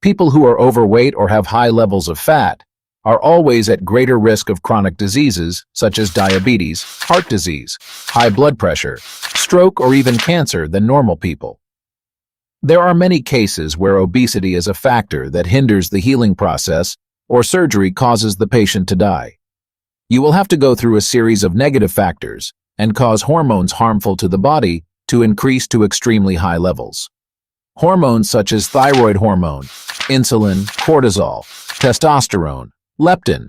People who are overweight or have high levels of fat are always at greater risk of chronic diseases such as diabetes, heart disease, high blood pressure, stroke, or even cancer than normal people. There are many cases where obesity is a factor that hinders the healing process or surgery causes the patient to die. You will have to go through a series of negative factors and cause hormones harmful to the body to increase to extremely high levels. Hormones such as thyroid hormone, insulin, cortisol, testosterone, leptin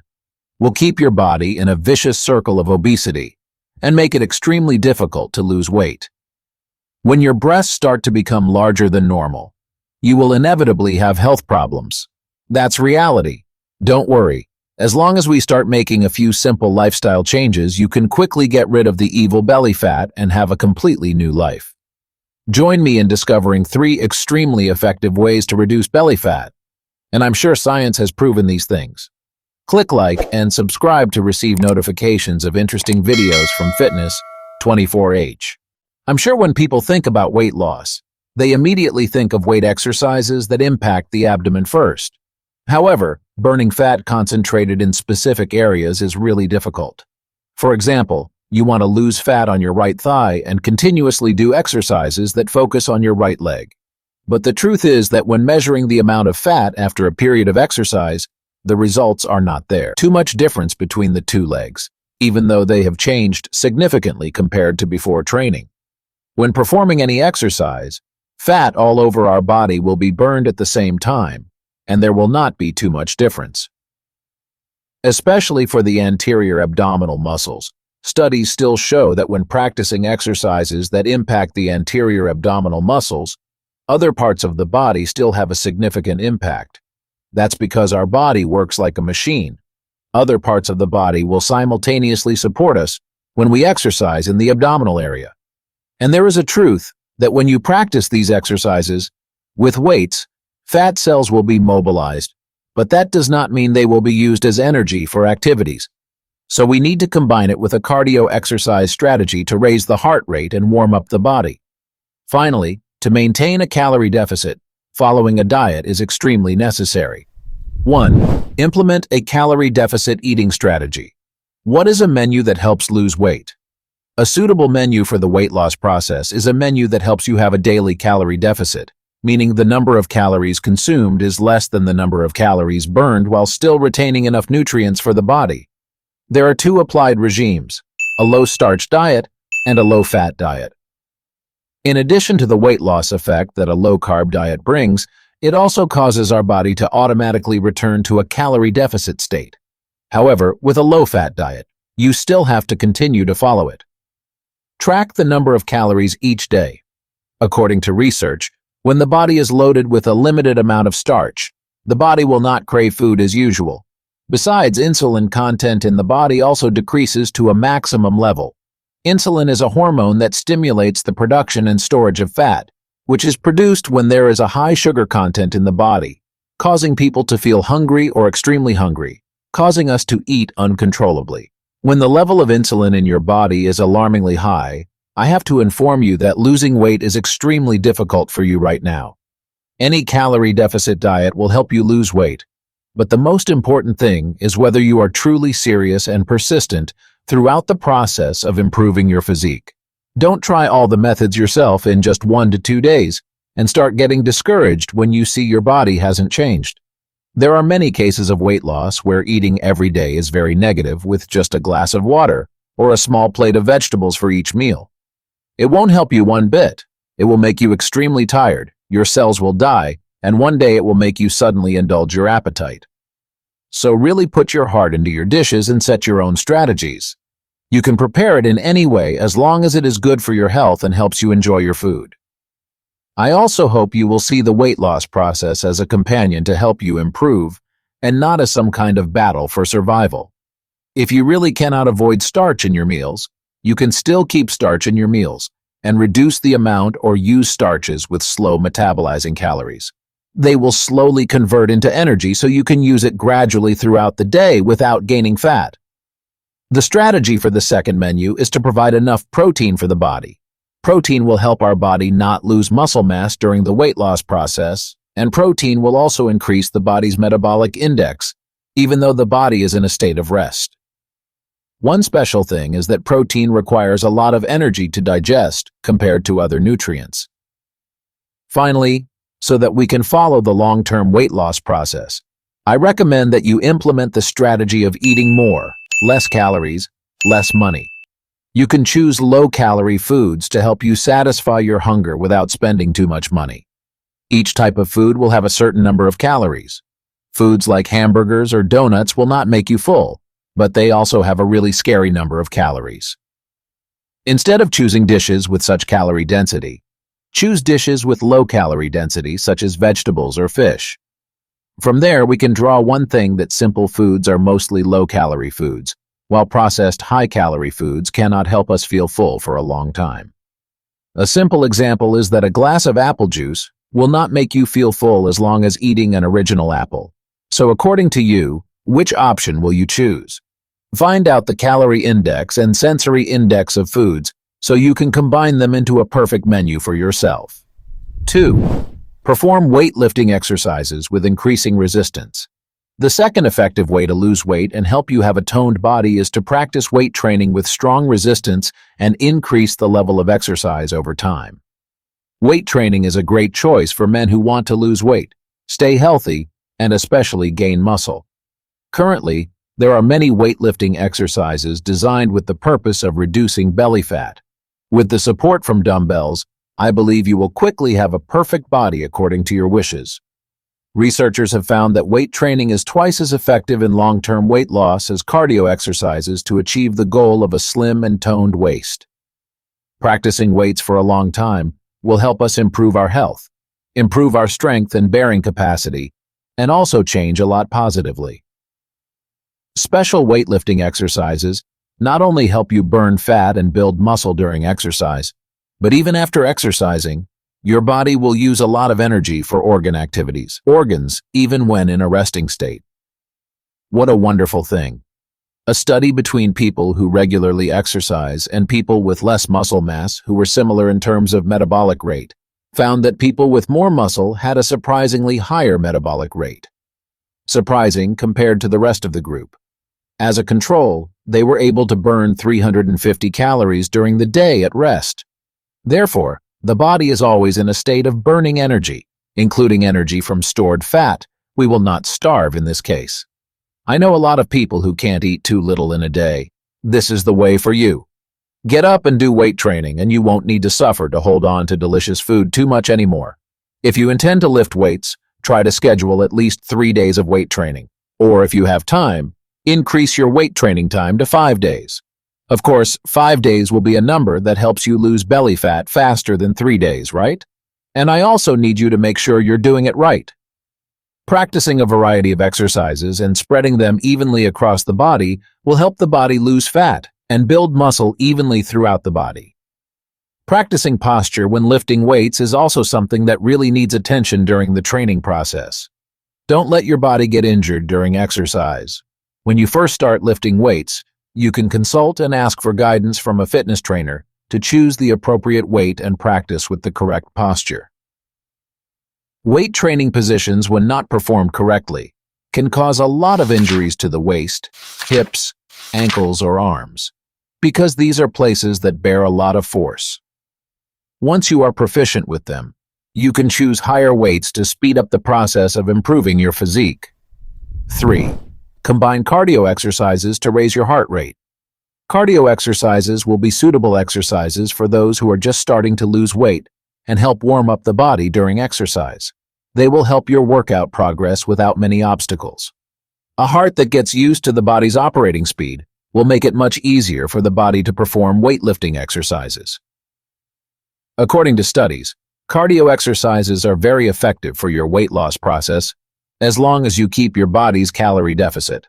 will keep your body in a vicious circle of obesity and make it extremely difficult to lose weight. When your breasts start to become larger than normal, you will inevitably have health problems. That's reality. Don't worry. As long as we start making a few simple lifestyle changes, you can quickly get rid of the evil belly fat and have a completely new life. Join me in discovering 3 extremely effective ways to reduce belly fat. And I'm sure science has proven these things. Click like and subscribe to receive notifications of interesting videos from Fitness 24H. I'm sure when people think about weight loss, they immediately think of weight exercises that impact the abdomen first. However, burning fat concentrated in specific areas is really difficult. For example, you want to lose fat on your right thigh and continuously do exercises that focus on your right leg. But the truth is that when measuring the amount of fat after a period of exercise, the results are not there. Too much difference between the 2 legs, even though they have changed significantly compared to before training. When performing any exercise, fat all over our body will be burned at the same time, and there will not be too much difference. Especially for the anterior abdominal muscles, studies still show that when practicing exercises that impact the anterior abdominal muscles, other parts of the body still have a significant impact. That's because our body works like a machine. Other parts of the body will simultaneously support us when we exercise in the abdominal area. And there is a truth that when you practice these exercises with weights, fat cells will be mobilized, but that does not mean they will be used as energy for activities. So we need to combine it with a cardio exercise strategy to raise the heart rate and warm up the body. Finally, to maintain a calorie deficit, following a diet is extremely necessary. 1. Implement a calorie deficit eating strategy. What is a menu that helps lose weight? A suitable menu for the weight loss process is a menu that helps you have a daily calorie deficit, meaning the number of calories consumed is less than the number of calories burned while still retaining enough nutrients for the body. There are 2 applied regimes, a low-starch diet and a low-fat diet. In addition to the weight loss effect that a low-carb diet brings, it also causes our body to automatically return to a calorie deficit state. However, with a low-fat diet, you still have to continue to follow it. Track the number of calories each day. According to research, when the body is loaded with a limited amount of starch, the body will not crave food as usual. Besides, insulin content in the body also decreases to a maximum level. Insulin is a hormone that stimulates the production and storage of fat, which is produced when there is a high sugar content in the body, causing people to feel hungry or extremely hungry, causing us to eat uncontrollably. When the level of insulin in your body is alarmingly high, I have to inform you that losing weight is extremely difficult for you right now. Any calorie deficit diet will help you lose weight, but the most important thing is whether you are truly serious and persistent throughout the process of improving your physique. Don't try all the methods yourself in just 1 to 2 days and start getting discouraged when you see your body hasn't changed. There are many cases of weight loss where eating every day is very negative with just a glass of water or a small plate of vegetables for each meal. It won't help you one bit. It will make you extremely tired, your cells will die, and one day it will make you suddenly indulge your appetite. So really put your heart into your dishes and set your own strategies. You can prepare it in any way as long as it is good for your health and helps you enjoy your food. I also hope you will see the weight loss process as a companion to help you improve and not as some kind of battle for survival. If you really cannot avoid starch in your meals, you can still keep starch in your meals and reduce the amount or use starches with slow metabolizing calories. They will slowly convert into energy so you can use it gradually throughout the day without gaining fat. The strategy for the second menu is to provide enough protein for the body. Protein will help our body not lose muscle mass during the weight loss process And protein will also increase the body's metabolic index, even though the body is in a state of rest. One special thing is that protein requires a lot of energy to digest compared to other nutrients. Finally, so that we can follow the long-term weight loss process, I recommend that you implement the strategy of eating more, less calories, less money. You can choose low-calorie foods to help you satisfy your hunger without spending too much money. Each type of food will have a certain number of calories. Foods like hamburgers or donuts will not make you full, but they also have a really scary number of calories. Instead of choosing dishes with such calorie density, choose dishes with low calorie density such as vegetables or fish. From there, we can draw one thing that simple foods are mostly low-calorie foods, while processed high-calorie foods cannot help us feel full for a long time. A simple example is that a glass of apple juice will not make you feel full as long as eating an original apple. So according to you, which option will you choose? Find out the calorie index and sensory index of foods so you can combine them into a perfect menu for yourself. 2. Perform weightlifting exercises with increasing resistance. The second effective way to lose weight and help you have a toned body is to practice weight training with strong resistance and increase the level of exercise over time. Weight training is a great choice for men who want to lose weight, stay healthy, and especially gain muscle. Currently, there are many weightlifting exercises designed with the purpose of reducing belly fat. With the support from dumbbells, I believe you will quickly have a perfect body according to your wishes. Researchers have found that weight training is twice as effective in long-term weight loss as cardio exercises to achieve the goal of a slim and toned waist. Practicing weights for a long time will help us improve our health, improve our strength and bearing capacity, and also change a lot positively. Special weightlifting exercises not only help you burn fat and build muscle during exercise, but even after exercising, your body will use a lot of energy for organs, even when in a resting state. What a wonderful thing. A study between people who regularly exercise and people with less muscle mass who were similar in terms of metabolic rate found that people with more muscle had a surprisingly higher metabolic rate. Surprising compared to the rest of the group. As a control, they were able to burn 350 calories during the day at rest. Therefore, the body is always in a state of burning energy, including energy from stored fat. We will not starve in this case. I know a lot of people who can't eat too little in a day. This is the way for you. Get up and do weight training, and you won't need to suffer to hold on to delicious food too much anymore. If you intend to lift weights, try to schedule at least 3 days of weight training. Or if you have time, increase your weight training time to 5 days. Of course, 5 days will be a number that helps you lose belly fat faster than 3 days, right? And I also need you to make sure you're doing it right. Practicing a variety of exercises and spreading them evenly across the body will help the body lose fat and build muscle evenly throughout the body. Practicing posture when lifting weights is also something that really needs attention during the training process. Don't let your body get injured during exercise. When you first start lifting weights, you can consult and ask for guidance from a fitness trainer to choose the appropriate weight and practice with the correct posture. Weight training positions, when not performed correctly, can cause a lot of injuries to the waist, hips, ankles, or arms, because these are places that bear a lot of force. Once you are proficient with them, you can choose higher weights to speed up the process of improving your physique. 3. Combine cardio exercises to raise your heart rate. Cardio exercises will be suitable exercises for those who are just starting to lose weight and help warm up the body during exercise. They will help your workout progress without many obstacles. A heart that gets used to the body's operating speed will make it much easier for the body to perform weightlifting exercises. According to studies, cardio exercises are very effective for your weight loss process as long as you keep your body's calorie deficit.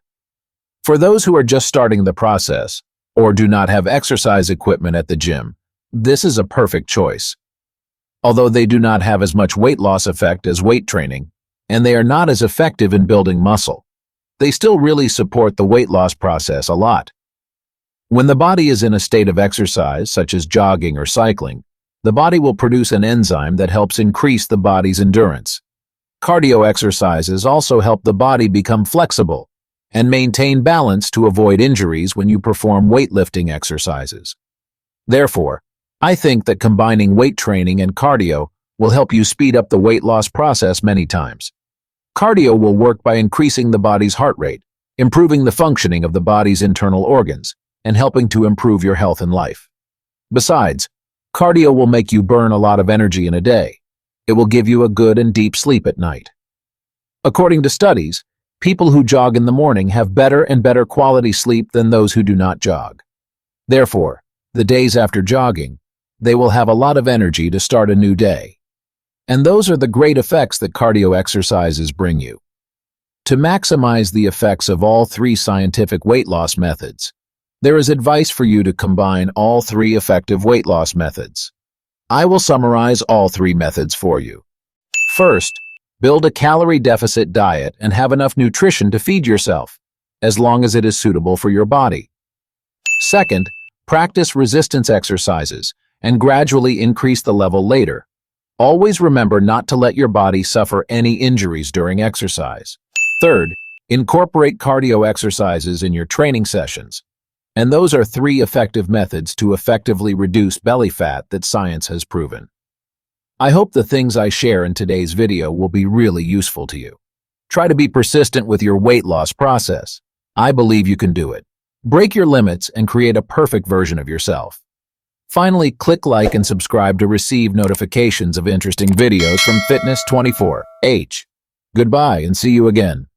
For those who are just starting the process or do not have exercise equipment at the gym, this is a perfect choice. Although they do not have as much weight loss effect as weight training, and they are not as effective in building muscle, they still really support the weight loss process a lot. When the body is in a state of exercise, such as jogging or cycling, the body will produce an enzyme that helps increase the body's endurance. Cardio exercises also help the body become flexible and maintain balance to avoid injuries when you perform weightlifting exercises. Therefore, I think that combining weight training and cardio will help you speed up the weight loss process many times. Cardio will work by increasing the body's heart rate, improving the functioning of the body's internal organs, and helping to improve your health and life. Besides, cardio will make you burn a lot of energy in a day. It will give you a good and deep sleep at night. According to studies, people who jog in the morning have better and better quality sleep than those who do not jog. Therefore, the days after jogging, they will have a lot of energy to start a new day. And those are the great effects that cardio exercises bring you. To maximize the effects of all three scientific weight loss methods, there is advice for you to combine all three effective weight loss methods. I will summarize all three methods for you. First, build a calorie deficit diet and have enough nutrition to feed yourself, as long as it is suitable for your body. Second, practice resistance exercises and gradually increase the level later. Always remember not to let your body suffer any injuries during exercise. Third, incorporate cardio exercises in your training sessions. And those are three effective methods to effectively reduce belly fat that science has proven. I hope the things I share in today's video will be really useful to you. Try to be persistent with your weight loss process. I believe you can do it. Break your limits and create a perfect version of yourself. Finally, click like and subscribe to receive notifications of interesting videos from Fitness 24H. Goodbye and see you again.